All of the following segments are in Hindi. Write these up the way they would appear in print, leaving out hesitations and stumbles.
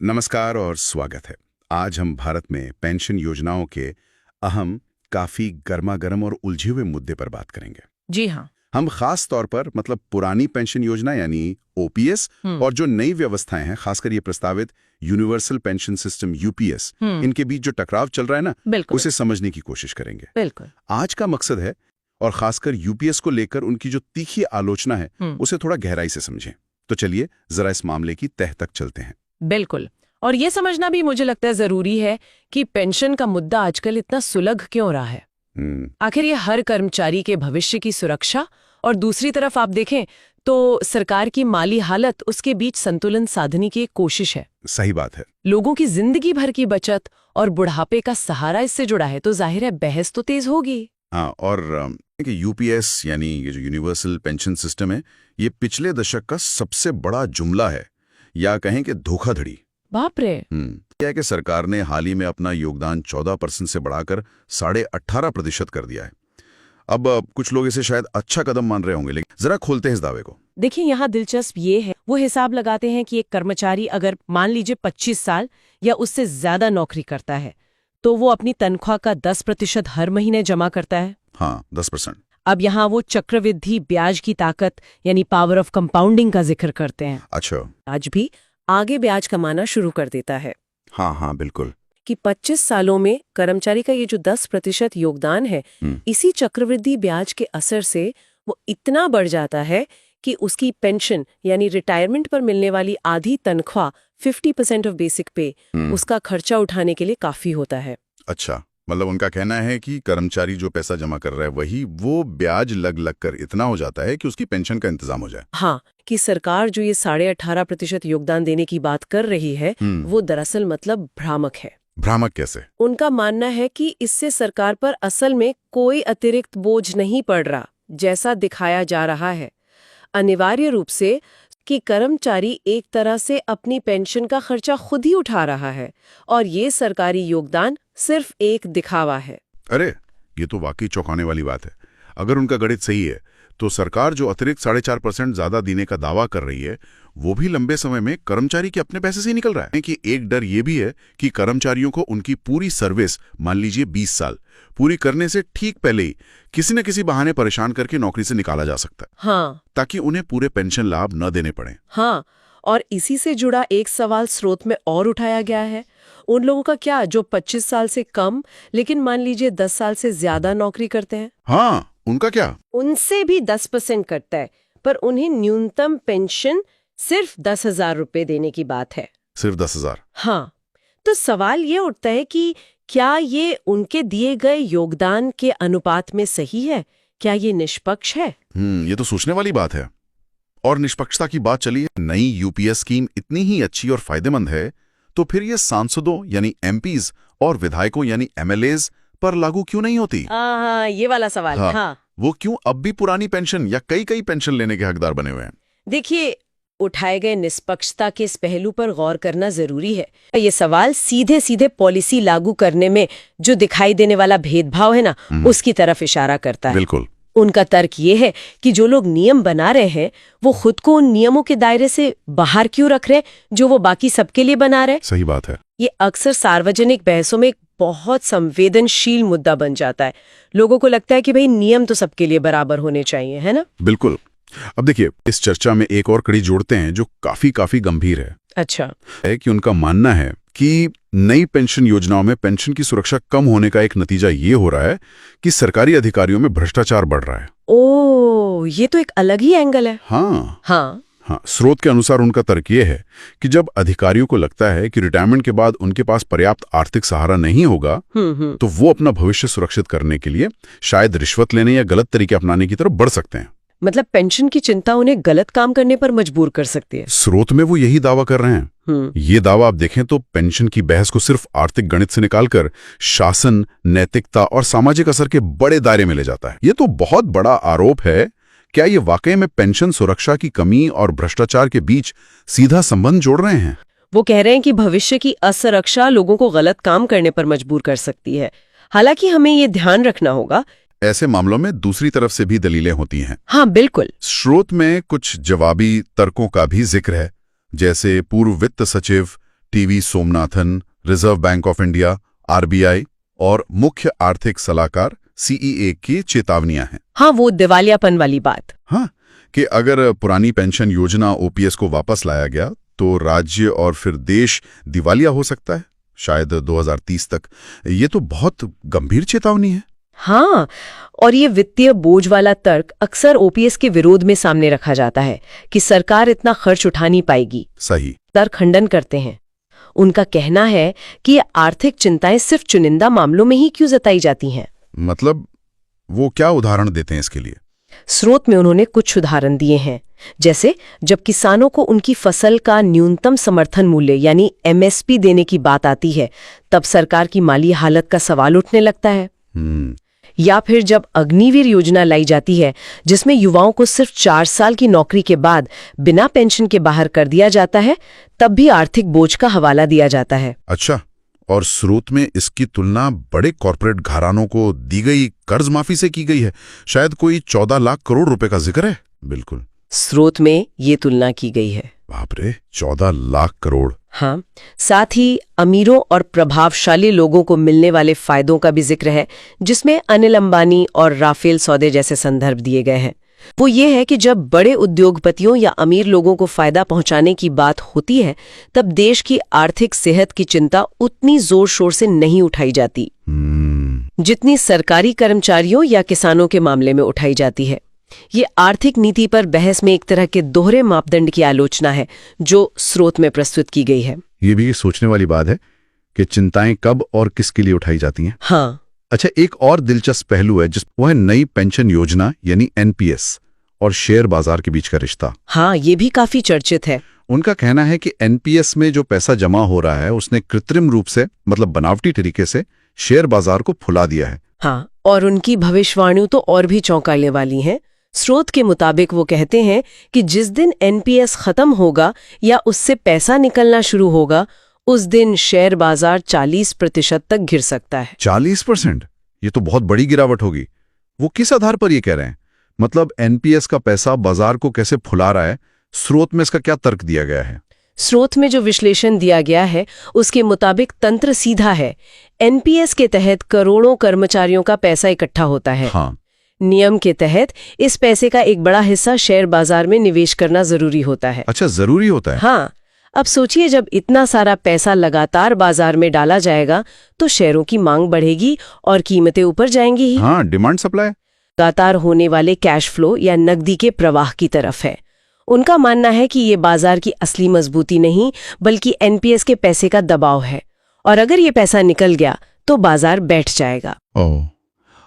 नमस्कार और स्वागत है। आज हम भारत में पेंशन योजनाओं के अहम, काफी गर्मागर्म और उलझे हुए मुद्दे पर बात करेंगे। जी हाँ। हम खास तौर पर पुरानी पेंशन योजना यानी ओपीएस और जो नई व्यवस्थाएं हैं, खासकर ये प्रस्तावित यूनिवर्सल पेंशन सिस्टम यूपीएस, इनके बीच जो टकराव चल रहा है ना, उसे समझने की कोशिश करेंगे। बिल्कुल। आज का मकसद है, और खासकर यूपीएस को लेकर उनकी जो तीखी आलोचना है उसे थोड़ा गहराई से समझें। तो चलिए जरा इस मामले की तह तक चलते हैं। बिल्कुल। और ये समझना भी मुझे लगता है जरूरी है कि पेंशन का मुद्दा आजकल इतना सुलझ क्यों रहा है। आखिर ये हर कर्मचारी के भविष्य की सुरक्षा और दूसरी तरफ आप देखें तो सरकार की माली हालत, उसके बीच संतुलन साधने की एक कोशिश है। सही बात है। लोगों की जिंदगी भर की बचत और बुढ़ापे का सहारा इससे जुड़ा है, तो जाहिर है बहस तो तेज होगी। हाँ, और यूपीएस यानी ये जो यूनिवर्सल पेंशन सिस्टम है, ये पिछले दशक का सबसे बड़ा जुमला है, या कहें कि धोखाधड़ी। बाप रे। क्या है कि सरकार ने हाल ही में अपना योगदान 14% से बढ़ाकर 18.5% कर दिया है। अब कुछ लोग इसे शायद अच्छा कदम मान रहे होंगे, लेकिन जरा खोलते हैं इस दावे को। देखिए, यहाँ दिलचस्प ये है, वो हिसाब लगाते हैं कि एक कर्मचारी अगर मान लीजिए 25 साल या उससे ज्यादा नौकरी करता है तो वो अपनी तनख्वाह का 10% हर महीने जमा करता है। हाँ, 10%। अब यहाँ वो चक्रवृद्धि ब्याज की ताकत यानी पावर ऑफ कंपाउंडिंग का जिक्र करते हैं। अच्छा। आज भी आगे ब्याज कमाना शुरू कर देता है। हाँ, बिल्कुल। कि 25 सालों में कर्मचारी का ये जो 10% योगदान है, इसी चक्रवृद्धि ब्याज के असर से वो इतना बढ़ जाता है कि उसकी पेंशन यानी रिटायरमेंट पर मिलने वाली आधी तनख्वाह 50% ऑफ बेसिक पे उसका खर्चा उठाने के लिए काफी होता है। अच्छा, मतलब उनका कहना है कि कर्मचारी जो पैसा जमा कर रहा है वो ब्याज लग कर इतना हो जाता है कि उसकी पेंशन का इंतजाम हो जाए। हाँ, कि सरकार जो ये 18.5% योगदान देने की बात कर रही है वो दरअसल भ्रामक है। भ्रामक कैसे? उनका मानना है कि इससे सरकार पर असल में कोई अतिरिक्त बोझ नहीं पड़ रहा जैसा दिखाया जा रहा है। अनिवार्य रूप से कि कर्मचारी एक तरह से अपनी पेंशन का खर्चा खुद ही उठा रहा है और ये सरकारी योगदान सिर्फ एक दिखावा है। अरे, ये तो वाकई चौंकाने वाली बात है। अगर उनका गणित सही है तो सरकार जो अतिरिक्त 4.5% ज्यादा देने का दावा कर रही है वो भी लंबे समय में कर्मचारी के अपने पैसे से निकल रहा है। कि एक डर ये भी है कि कर्मचारियों को उनकी पूरी सर्विस, मान लीजिए 20 साल पूरी करने से ठीक पहले ही किसी न किसी बहाने परेशान करके नौकरी से निकाला जा सकता है। हाँ, ताकि उन्हें पूरे पेंशन लाभ न देने पड़े। हाँ, और इसी से जुड़ा एक सवाल स्रोत में और उठाया गया है। उन लोगों का क्या जो 25 साल से कम लेकिन मान लीजिए 10 साल से ज्यादा नौकरी करते हैं? हाँ, उनका क्या? उनसे भी 10% कटता है, पर उन्हें न्यूनतम पेंशन सिर्फ 10,000 रुपए देने की बात है। सिर्फ 10,000? हाँ, तो सवाल ये उठता है कि क्या ये उनके दिए गए योगदान के अनुपात में सही है? क्या ये निष्पक्ष है? ये तो सोचने वाली बात है। और निष्पक्षता की बात चली है, नई यूपीएस स्कीम इतनी ही अच्छी और फायदेमंद है तो फिर ये सांसदों यानी एमपीज और विधायकों यानी एमएलएज पर लागू क्यों नहीं होती? ये वाला सवाल। हाँ, वो क्यों अब भी पुरानी पेंशन या कई पेंशन लेने के हकदार बने हुए हैं? देखिए, उठाए गए निष्पक्षता के इस पहलू पर गौर करना जरूरी है। ये सवाल सीधे सीधे पॉलिसी लागू करने में जो दिखाई देने वाला भेदभाव है ना, उसकी तरफ इशारा करता है। बिल्कुल। उनका तर्क ये है कि जो लोग नियम बना रहे हैं वो खुद को उन नियमों के दायरे से बाहर क्यों रख रहे जो वो बाकी सबके लिए बना रहे। सही बात है। ये अक्सर सार्वजनिक बहसों में एक बहुत संवेदनशील मुद्दा बन जाता है। लोगों को लगता है कि भाई नियम तो सबके लिए बराबर होने चाहिए, है ना? बिल्कुल। अब देखिए, इस चर्चा में एक और कड़ी जोड़ते हैं जो काफी गंभीर है। अच्छा। है कि उनका मानना है कि नई पेंशन योजनाओं में पेंशन की सुरक्षा कम होने का एक नतीजा ये हो रहा है कि सरकारी अधिकारियों में भ्रष्टाचार बढ़ रहा है। ओह, ये तो एक अलग ही एंगल है। हाँ, स्रोत के अनुसार उनका तर्क ये है कि जब अधिकारियों को लगता है कि रिटायरमेंट के बाद उनके पास पर्याप्त आर्थिक सहारा नहीं होगा तो वो अपना भविष्य सुरक्षित करने के लिए शायद रिश्वत लेने या गलत तरीके अपनाने की तरफ बढ़ सकते हैं। मतलब पेंशन की चिंता उन्हें गलत काम करने पर मजबूर कर सकती है। स्रोत में वो यही दावा कर रहे हैं। ये दावा आप देखें तो पेंशन की बहस को सिर्फ आर्थिक गणित से निकालकर शासन, नैतिकता और सामाजिक असर के बड़े दायरे में ले जाता है। ये तो बहुत बड़ा आरोप है। क्या ये वाकई में पेंशन सुरक्षा की कमी और भ्रष्टाचार के बीच सीधा संबंध जोड़ रहे हैं? वो कह रहे हैं कि भविष्य की असुरक्षा लोगों को गलत काम करने पर मजबूर कर सकती है। हालांकि हमें ये ध्यान रखना होगा, ऐसे मामलों में दूसरी तरफ से भी दलीलें होती हैं। हाँ, बिल्कुल। स्रोत में कुछ जवाबी तर्कों का भी जिक्र है, जैसे पूर्व वित्त सचिव TV Somanathan, reserve bank of India, RBI और मुख्य आर्थिक सलाहकार सीईए की चेतावनियां हैं। हाँ, वो दिवालियापन वाली बात। हाँ, कि अगर पुरानी पेंशन योजना ओपीएस को वापस लाया गया तो राज्य और फिर देश दिवालिया हो सकता है, शायद 2030 तक। ये तो बहुत गंभीर चेतावनी है। हाँ, और ये वित्तीय बोझ वाला तर्क अक्सर ओपीएस के विरोध में सामने रखा जाता है कि सरकार इतना खर्च उठा नहीं पाएगी। सही। तर्क खंडन करते हैं। उनका कहना है कि ये आर्थिक चिंताएं सिर्फ चुनिंदा मामलों में ही क्यों जताई जाती हैं। मतलब वो क्या उदाहरण देते हैं इसके लिए? स्रोत में उन्होंने कुछ उदाहरण दिए हैं, जैसे जब किसानों को उनकी फसल का न्यूनतम समर्थन मूल्य यानी एमएसपी देने की बात आती है, तब सरकार की माली हालत का सवाल उठने लगता है। या फिर जब अग्निवीर योजना लाई जाती है, जिसमें युवाओं को सिर्फ 4 साल की नौकरी के बाद बिना पेंशन के बाहर कर दिया जाता है, तब भी आर्थिक बोझ का हवाला दिया जाता है। अच्छा, और स्रोत में इसकी तुलना बड़े कॉर्पोरेट घरानों को दी गई कर्ज माफी से की गई है। शायद कोई 14 लाख करोड़ रुपए का जिक्र है। बिल्कुल, स्रोत में ये तुलना की गई है। बाप रे, 14 लाख करोड़। हाँ, साथ ही अमीरों और प्रभावशाली लोगों को मिलने वाले फायदों का भी जिक्र है, जिसमें अनिल अंबानी और राफेल सौदे जैसे संदर्भ दिए गए हैं। वो ये है कि जब बड़े उद्योगपतियों या अमीर लोगों को फायदा पहुंचाने की बात होती है, तब देश की आर्थिक सेहत की चिंता उतनी जोर शोर से नहीं उठाई जाती जितनी सरकारी कर्मचारियों या किसानों के मामले में उठाई जाती है। ये आर्थिक नीति पर बहस में एक तरह के दोहरे मापदंड की आलोचना है, जो स्रोत में प्रस्तुत की गई है। ये भी सोचने वाली बात है कि चिंताएं कब और किसके लिए उठाई जाती हैं। हाँ, अच्छा, एक और दिलचस्प पहलू है वो है नई पेंशन योजना यानी एनपीएस और शेयर बाजार के बीच का रिश्ता। हाँ, ये भी काफी चर्चित है। उनका कहना है कि एनपीएस में जो पैसा जमा हो रहा है उसने कृत्रिम रूप से, मतलब बनावटी तरीके से, शेयर बाजार को फुला दिया है। हाँ, और उनकी भविष्यवाणियों तो और भी चौंकाने वाली हैं। स्रोत के मुताबिक वो कहते हैं कि जिस दिन एनपीएस खत्म होगा या उससे पैसा निकलना शुरू होगा, उस दिन शेयर बाजार 40% तक गिर सकता है। 40%? ये तो बहुत बड़ी गिरावट होगी। वो किस आधार पर ये कह रहे हैं? मतलब एनपीएस का पैसा बाजार को कैसे फुला रहा है? स्रोत में इसका क्या तर्क दिया गया है? स्रोत में जो विश्लेषण दिया गया है उसके मुताबिक तंत्र सीधा है। एनपीएस के तहत करोड़ों कर्मचारियों का पैसा इकट्ठा होता है। हाँ। नियम के तहत इस पैसे का एक बड़ा हिस्सा शेयर बाजार में निवेश करना जरूरी होता है। अच्छा, जरूरी होता है? हाँ, अब सोचिए, जब इतना सारा पैसा लगातार बाजार में डाला जाएगा तो शेयरों की मांग बढ़ेगी और कीमतें ऊपर जाएंगी ही। हाँ, डिमांड सप्लाई। लगातार होने वाले कैश फ्लो या नकदी के प्रवाह की तरफ है। उनका मानना है कि ये बाजार की असली मजबूती नहीं, बल्कि एनपीएस के पैसे का दबाव है, और अगर ये पैसा निकल गया तो बाजार बैठ जाएगा। ओह,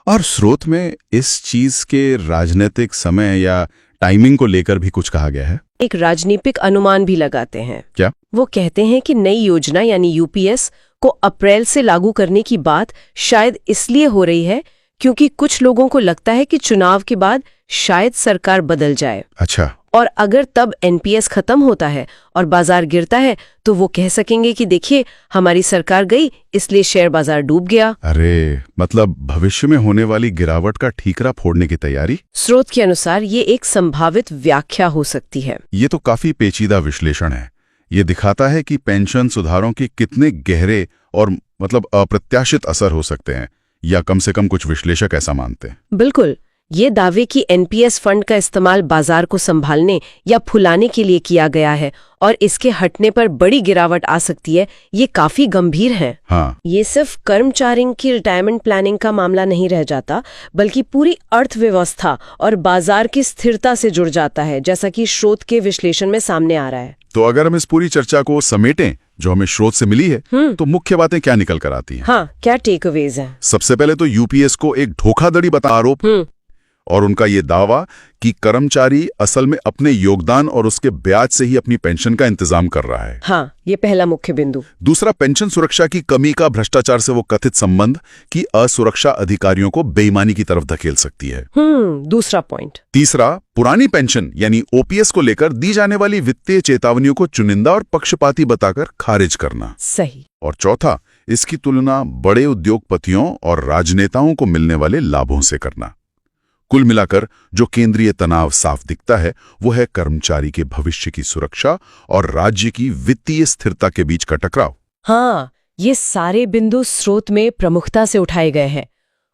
और स्रोत में इस चीज के राजनीतिक समय या टाइमिंग को लेकर भी कुछ कहा गया है? एक राजनीतिक अनुमान भी लगाते हैं। क्या? वो कहते हैं कि नई योजना यानी यूपीएस को अप्रैल से लागू करने की बात शायद इसलिए हो रही है क्योंकि कुछ लोगों को लगता है कि चुनाव के बाद शायद सरकार बदल जाए। अच्छा। और अगर तब एनपीएस खत्म होता है और बाजार गिरता है तो वो कह सकेंगे कि देखिए, हमारी सरकार गई इसलिए शेयर बाजार डूब गया। अरे, मतलब भविष्य में होने वाली गिरावट का ठीकरा फोड़ने की तैयारी? स्रोत के अनुसार ये एक संभावित व्याख्या हो सकती है। ये तो काफी पेचीदा विश्लेषण है। ये दिखाता है कि पेंशन सुधारों के कितने गहरे और मतलब अप्रत्याशित असर हो सकते हैं, या कम से कम कुछ विश्लेषक ऐसा मानते हैं। बिल्कुल, ये दावे कि एनपीएस फंड का इस्तेमाल बाजार को संभालने या फुलाने के लिए किया गया है और इसके हटने पर बड़ी गिरावट आ सकती है, ये काफी गंभीर है। हाँ। ये सिर्फ कर्मचारियों की रिटायरमेंट प्लानिंग का मामला नहीं रह जाता, बल्कि पूरी अर्थव्यवस्था और बाजार की स्थिरता से जुड़ जाता है, जैसा कि स्रोत के विश्लेषण में सामने आ रहा है। तो अगर हम इस पूरी चर्चा को समेटें जो हमें स्रोत से मिली है, तो मुख्य बातें क्या निकल कर आती हैं? हाँ, क्या टेकअवेज हैं? सबसे पहले तो यूपीएस को एक धोखाधड़ी बता आरोप और उनका ये दावा कि कर्मचारी असल में अपने योगदान और उसके ब्याज से ही अपनी पेंशन का इंतजाम कर रहा है। हाँ, ये पहला मुख्य बिंदु। दूसरा, पेंशन सुरक्षा की कमी का भ्रष्टाचार से वो कथित संबंध की असुरक्षा अधिकारियों को बेईमानी की तरफ धकेल सकती है। दूसरा पॉइंट। तीसरा, पुरानी पेंशन यानी ओपीएस को लेकर दी जाने वाली वित्तीय चेतावनियों को चुनिंदा और पक्षपाती बताकर खारिज करना। सही। और चौथा, इसकी तुलना बड़े उद्योगपतियों और राजनेताओं को मिलने वाले लाभों से करना। कुल मिलाकर जो केंद्रीय तनाव साफ दिखता है वो है कर्मचारी के भविष्य की सुरक्षा और राज्य की वित्तीय स्थिरता के बीच का टकराव। हाँ, ये सारे बिंदु स्रोत में प्रमुखता से उठाए गए हैं।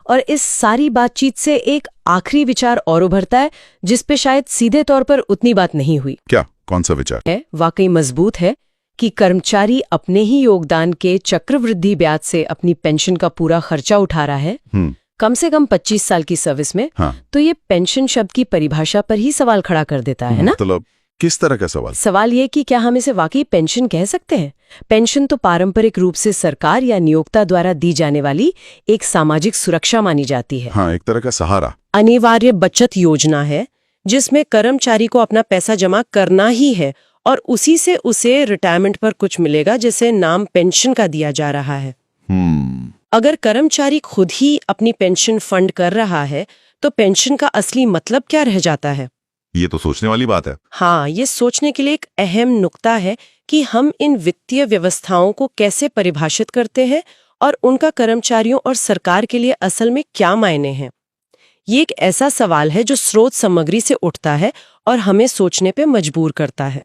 और इस सारी बातचीत से एक आखिरी विचार और उभरता है जिस पे शायद सीधे तौर पर उतनी बात नहीं हुई। क्या? कौन सा विचार? है वाकई मजबूत है कि कर्मचारी अपने ही योगदान के चक्रवृद्धि ब्याज से अपनी पेंशन का पूरा खर्चा उठा रहा है, कम से कम 25 साल की सर्विस में। हाँ। तो ये पेंशन शब्द की परिभाषा पर ही सवाल खड़ा कर देता है ना। मतलब किस तरह का सवाल? सवाल ये कि क्या हम इसे वाकई पेंशन कह सकते हैं? पेंशन तो पारंपरिक रूप से सरकार या नियोक्ता द्वारा दी जाने वाली एक सामाजिक सुरक्षा मानी जाती है। हाँ, एक तरह का सहारा। अनिवार्य बचत योजना है जिसमें कर्मचारी को अपना पैसा जमा करना ही है और उसी से उसे रिटायरमेंट पर कुछ मिलेगा, जिसे नाम पेंशन का दिया जा रहा है। अगर कर्मचारी खुद ही अपनी पेंशन फंड कर रहा है तो पेंशन का असली मतलब क्या रह जाता है? ये तो सोचने वाली बात है। हाँ, ये सोचने के लिए एक अहम नुक्ता है कि हम इन वित्तीय व्यवस्थाओं को कैसे परिभाषित करते हैं और उनका कर्मचारियों और सरकार के लिए असल में क्या मायने हैं। ये एक ऐसा सवाल है जो स्रोत सामग्री से उठता है और हमें सोचने पे मजबूर करता है।